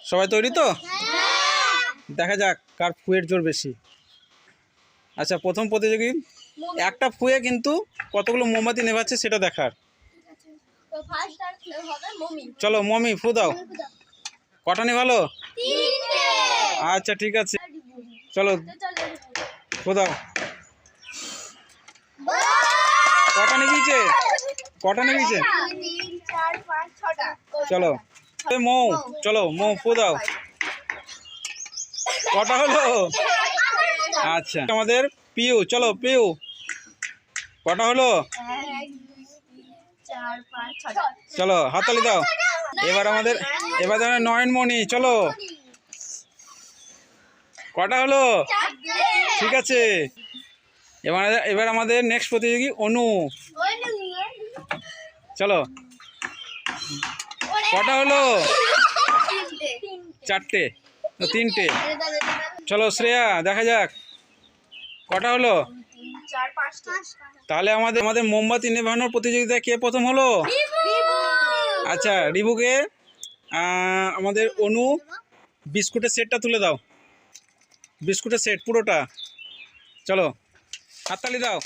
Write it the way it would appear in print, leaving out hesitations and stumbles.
সবাই তৈরি তো? দেখা যাক কার ফুয়ের জোর বেশি। আচ্ছা, প্রথম প্রতিযোগী একটা ফুয়ে কিন্তু কতগুলো মোমবাতি নেভাচ্ছে সেটা দেখার। চলো মমি, ফু দাও। কটা নেভালো? আচ্ছা ঠিক আছে, চলো ফু দাও। কটা নিভিয়েছে? কটা নিভিয়েছে? চলো মৌ, চলো মৌ ফু দাও। কটা হলো? আচ্ছা, আমাদের পিউ, চলো পিউ, কটা হলো? চলো হাততালি দাও। এবার আমাদের নয়নমণি, চলো কটা হলো? ঠিক আছে, এবার আমাদের নেক্সট প্রতিযোগী অনু, চলো কটা হলো? চারটে, তিনটে। চলো শ্রেয়া, দেখা যাক কটা হলো। তাহলে আমাদের মোমবাতি নেভানোর প্রতিযোগিতায় কে প্রথম হলো? আচ্ছা, রিবুকে আমাদের অনু বিস্কুটের সেটটা তুলে দাও, বিস্কুটের সেট পুরোটা। চলো হাততালি দাও।